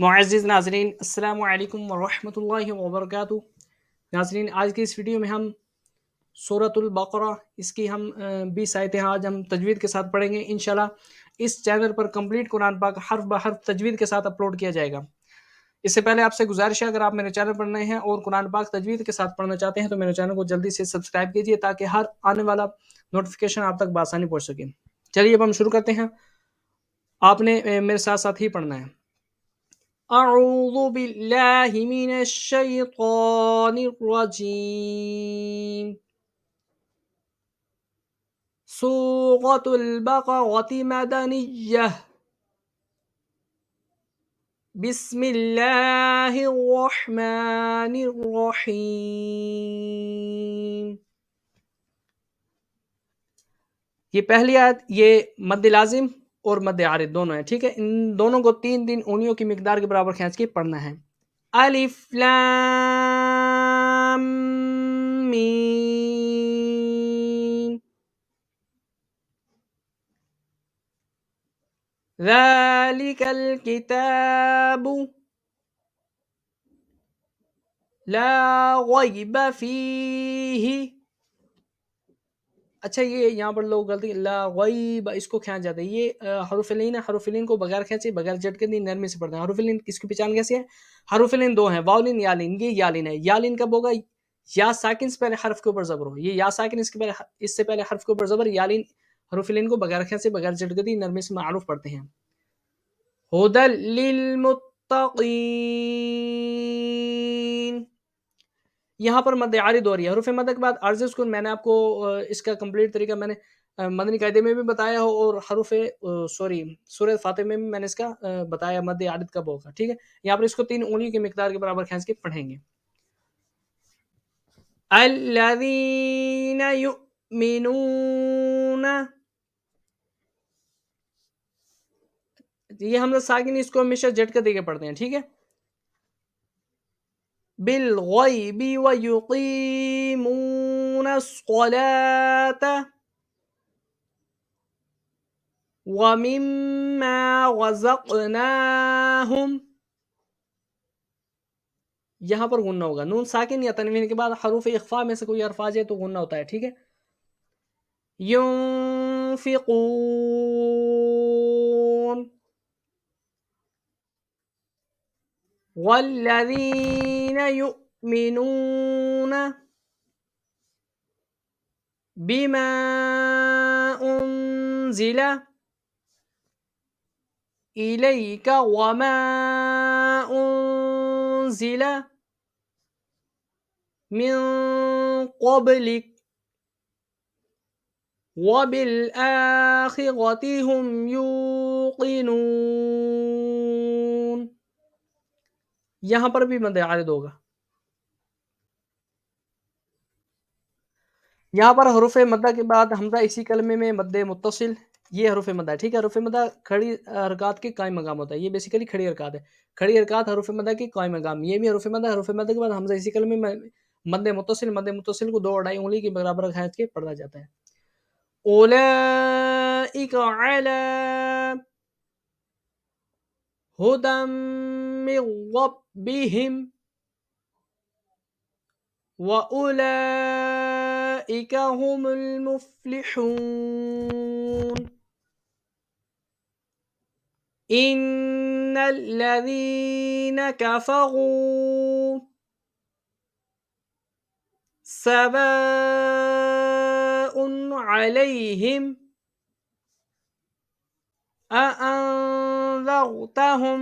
معزز ناظرین السلام علیکم ورحمۃ اللہ وبرکاتہ۔ ناظرین، آج کی اس ویڈیو میں ہم سورۃ البقرہ اس کی ہم 20 آیتیں آج ہم تجوید کے ساتھ پڑھیں گے انشاءاللہ۔ اس چینل پر کمپلیٹ قرآن پاک حرف بہ حرف تجوید کے ساتھ اپلوڈ کیا جائے گا۔ اس سے پہلے آپ سے گزارش ہے، اگر آپ میرے چینل پر نئے ہیں اور قرآن پاک تجوید کے ساتھ پڑھنا چاہتے ہیں تو میرے چینل کو جلدی سے سبسکرائب کیجیے تاکہ ہر آنے والا نوٹیفیکیشن آپ تک بآسانی پہنچ سکے۔ چلیے اب ہم شروع کرتے ہیں، آپ نے میرے ساتھ ساتھ ہی پڑھنا ہے۔ اعوذ باللہ من الشیطان الرجیم۔ سورۃ البقرۃ مدنیہ۔ بسم اللہ الرحمن الرحیم۔ یہ پہلی آیت یہ مد لازم اور مد عارض دونوں ہیں، ٹھیک ہے۔ ان دونوں کو 3 انگلیوں کی مقدار کے برابر کھینچ کے پڑھنا ہے۔ الف لام میم ذالک الکتاب لا ریب فیہ۔ اچھا، یہ یہاں پر لوگ غلطی لا غیب اس کو کھینچ جاتے ہیں، یہ حروف لین ہے۔ حروف لین کو بغیر کھینچے بغیر جھٹکے دی نرمی سے پڑھتے ہیں۔ حروف لین کس کی پہچان کیسے ہے؟ حروف لین 2 ہیں، واو لین یا لین۔ یہ یا لین ہے۔ یا لین کب ہوگا؟ یا ساکن سے پہلے حرف کے اوپر زبر ہو، یہ یا ساکن اس سے پہلے حرف کے اوپر زبر۔ یا لین حروف لین کو بغیر کھینچے بغیر جھٹکے دی نرمی سے معروف پڑھتے ہیں۔ ھدی للمتقین، یہاں پر مد عارض ہو رہی ہے۔ حروف مد کے بعد عارض سکون، میں نے آپ کو اس کا کمپلیٹ طریقہ میں نے مدنی قاعدے میں بھی بتایا ہو، اور سورہ فاتح میں بھی میں نے اس کا بتایا مد عارض کب ہوگا، ٹھیک ہے۔ یہاں پر اس کو 3 انگلیوں کی مقدار کے برابر کھینچ کے پڑھیں گے۔ الذین یؤمنون، یہ حمزہ ساکن اس کو ہمیشہ جھٹکا دے کے پڑھتے ہیں، ٹھیک ہے۔ بالغیب ویقیمون الصلاۃ ومما رزقناہم، یہاں پر غنہ ہوگا۔ نون ساکن یا تنوین کے بعد حروف اخفاء میں سے کوئی حرف آ جائے تو غنہ ہوتا ہے، ٹھیک ہے۔ ينفقون والذین یؤمنون بما انزل الیک وما انزل من قبلک وبالآخرۃ هم یوقنون، یہاں پر بھی مد عارض ہوگا۔ یہاں پر حروف مدہ کے بعد حمزہ اسی کلمے میں مد متصل، یہ حروف مدہ ہے، ٹھیک ہے۔ حروف مدہ کھڑی حرکات کے قائم مقام ہوتا ہے، یہ بیسیکلی کھڑی حرکات ہے۔ کھڑی حرکات حروف مدہ کی قائم مقام، یہ بھی حروف مدہ۔ حروف مدہ کے بعد حمزہ اسی کلمے میں مد متصل، مد متصل کو 2.5 انگلی کے برابر کھینچ کے پڑھا جاتا ہے۔ اولئک علی ھدی من ربہم وَأُولَئِكَ هُمُ الْمُفْلِحُونَ۔ إِنَّ الَّذِينَ كَفَرُوا سَوَاءٌ عَلَيْهِمْ أَأَنذَرْتَهُمْ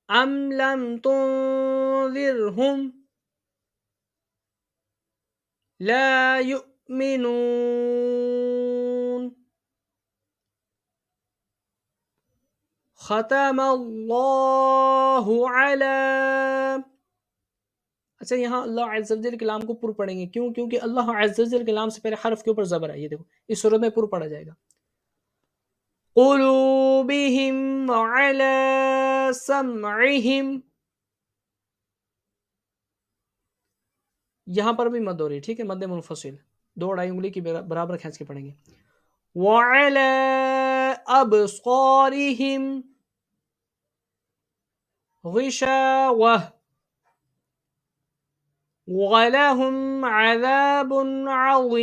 أَمْ لَمْ تُنذِرْهُمْ لَا يُؤْمِنُونَ۔ ختم اللہ علی، اچھا یہاں اللہ عز و جل کلام کو پر پڑھیں گے، کیوں؟ کیونکہ اللہ عز و جل کلام سے پہلے حرف کے اوپر زبر ہے، یہ دیکھو اس صورت میں پر پڑھا جائے گا۔ قلوبہم وعلی سمعہم، یہاں پر بھی مد ہو رہی ہے، ٹھیک ہے، مد منفصل 2.5 انگلی کی برابر کھینچ کے پڑھیں گے۔ وعلی ابصارہم، غشاوة ولهم عذاب عظيم.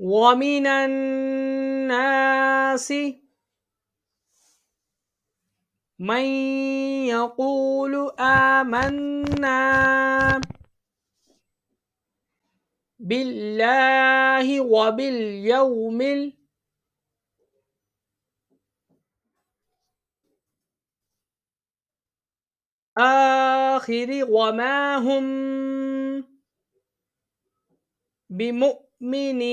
ومن الناس من يقول آمنا بالله وباليوم الآخر وما هم بمؤمنين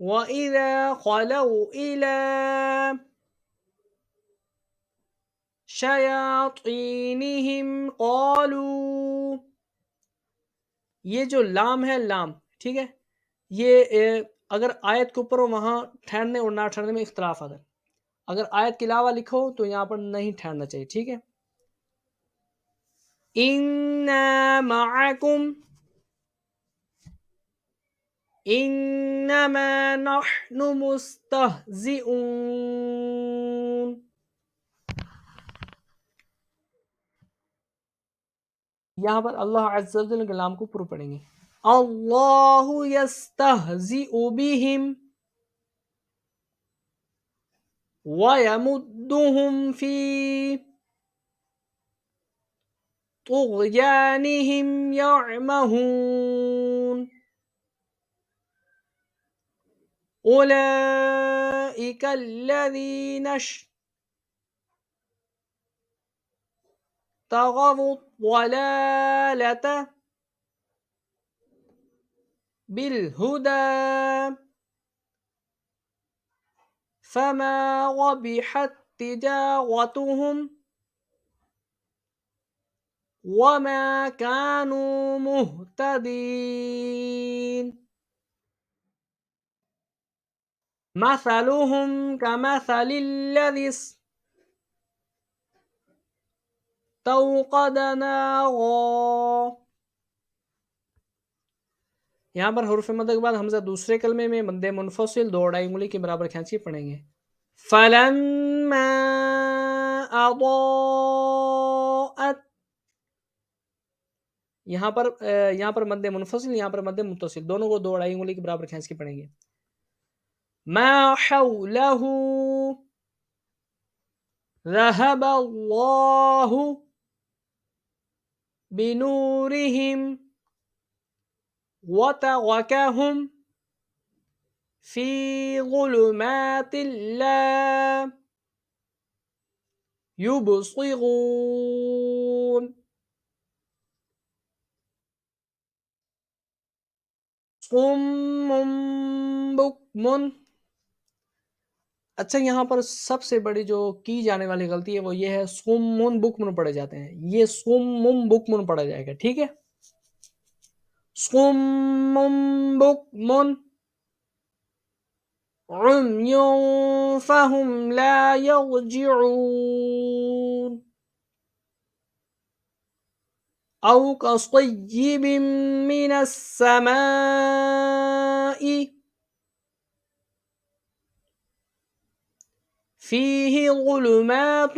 وَإِذَا خَلَوْا إِلَى شَيَاطِینِہِمْ قَالُوا، یہ جو لام ہے لام، ٹھیک ہے، یہ اگر آیت کے اوپر وہاں ٹھہرنے اور نہ ٹھہرنے میں اختلاف آتا ہے. اگر آیت کے علاوہ لکھو تو یہاں پر نہیں ٹھہرنا چاہیے، ٹھیک ہے. اِنَّا مَعَكُمْ إِنَّمَا نَحْنُ مُسْتَهْزِئُونَ. یہاں پر اللہ عز و جل کے نام کو پورا پڑھیں گے. اللہ یستہزئ بہم وَيَمُدُّهُمْ فِي طُغْيَانِهِمْ يَعْمَهُونَ. أُولَئِكَ الَّذِينَ اشْتَرَوُا الضَّلَالَةَ بِالْهُدَى فَمَا رَبِحَتْ تِجَارَتُهُمْ وَمَا كَانُوا مُهْتَدِينَ. مَثَلُهُمْ كَمَثَلِ الَّذِي اسْتَوْقَدَ نَارًا. یہاں پر حروف مد کے بعد حمزہ دوسرے کلمے میں مد منفصل 2 اڑائی انگلی کے برابر کھینچ کے پڑھیں گے. فَلَمَّا أَضَاءَتْ، یہاں پر مد منفصل، یہاں پر مد متصل، دونوں کو 2 اڑائی انگلی کے برابر کھینچ کے پڑھیں گے. مَا حَوْلَهُ ذَهَبَ اللَّهُ بِنُورِهِمْ وَتَرَكَهُمْ فِي ظُلُمَاتٍ لَا يُبْصِرُونَ. صُمٌّ بُكْمٌ. اچھا، یہاں پر سب سے بڑی جو کی جانے والی غلطی ہے وہ یہ ہے صُمٌّ بُكْمٌ پڑھے جاتے ہیں. یہ صُمٌّ بُكْمٌ پڑھا جائے گا، ٹھیک ہے. صُمٌّ بُكْمٌ عُمْيٌ فَهُمْ لَا يَرْجِعُونَ. أَوْ كَصَيِّبٍ مِّنَ السَّمَاءِ فِيهِ ظُلُمَاتٌ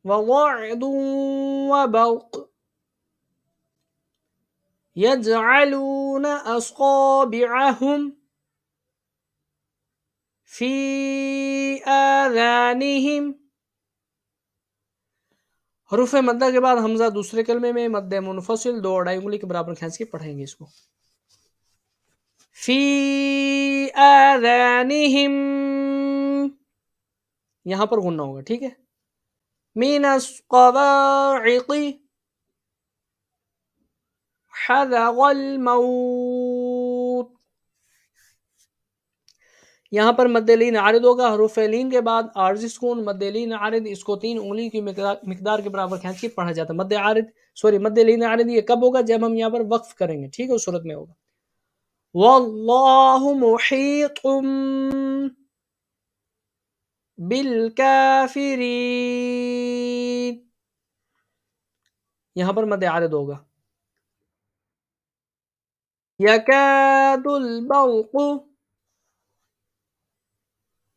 وَرَعْدٌ وَبَرْقٌ يَجْعَلُونَ أَصَابِعَهُمْ فِي آذَانِهِمْ. حروف مدہ کے بعد حمزہ دوسرے کلمے میں مد منفصل 2 اڑائی انگلی کے برابر کھینچ کے پڑھیں گے اس کو. فی آذانہم، یہاں پر غنہ ہوگا، ٹھیک ہے. من الصواعق حذر الموت، یہاں پر مد لین عارض ہوگا. حروف لین کے بعد عارضی سکون مد لین عارض، اس کو 3 انگلی کی مقدار کے برابر کھینچ کے پڑھا جاتا ہے. مد لین عارض یہ کب ہوگا؟ جب ہم یہاں پر وقف کریں گے، ٹھیک ہے، اس صورت میں ہوگا. واللہ محیط بالکافرین، یہاں پر مد عارض ہوگا. یکاد البرق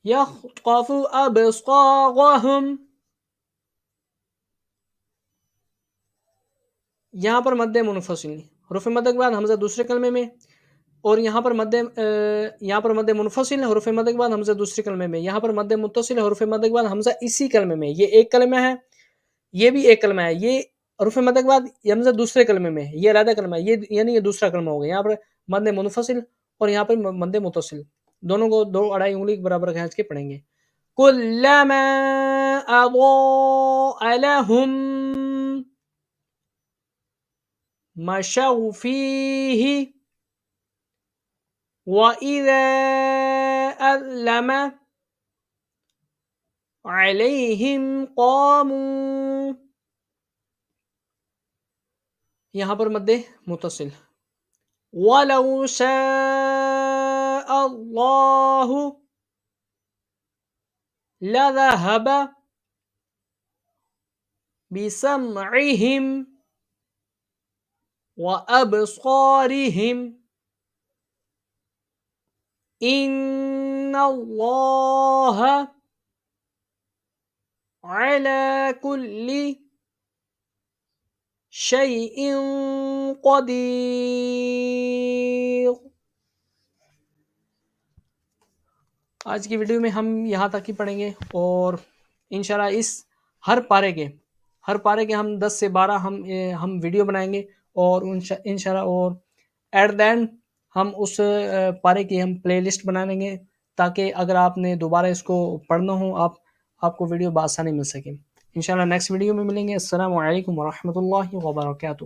یخطف ابصارهم، یہاں پر مد منفصل، حروف مد کے بعد حمزہ دوسرے کلمے میں، اور یہاں پر مد منفصل ہے حروف مد کے بعد حمزہ دوسرے کلمے میں. یہاں پر مد متصل ہے حروف مد کے بعد حمزہ اسی کلمے میں. یہ ایک کلمہ ہے، یہ بھی ایک کلمہ ہے. یہ حروف مد کے بعد حمزہ دوسرے کلمے میں، یہ علیحدہ کلمہ ہے، یہ یعنی یہ دوسرا کلمہ ہوگا. یہاں پر مد منفصل اور یہاں پر مد متصل، دونوں کو 2 اڑائی انگلی کے برابر کھینچ کے پڑھیں گے. کلما اضاء لهم مشوا فیہ وَإِذَا أَذْلَمَ عَلَيْهِمْ قَامُوا، یہاں پر مد متصل. وَلَوْ شَاءَ اللَّهُ لَذَهَبَ بِسَمْعِهِمْ وَأَبْصَارِهِمْ إِنَّ اللَّهَ عَلَى كُلِّ شَيْءٍ قَدِيرٌ. آج کی ویڈیو میں ہم یہاں تک ہی پڑھیں گے، اور انشاءاللہ اس ہر پارے کے ہم 10 سے 12 ہم ویڈیو بنائیں گے، اور انشاءاللہ اور ایٹ دا اینڈ ہم اس پارے کی ہم پلے لسٹ بنا لیں گے، تاکہ اگر آپ نے دوبارہ اس کو پڑھنا ہو آپ کو ویڈیو بآسانی مل سکے. انشاءاللہ نیکسٹ ویڈیو میں ملیں گے. السلام علیکم ورحمۃ اللہ وبرکاتہ.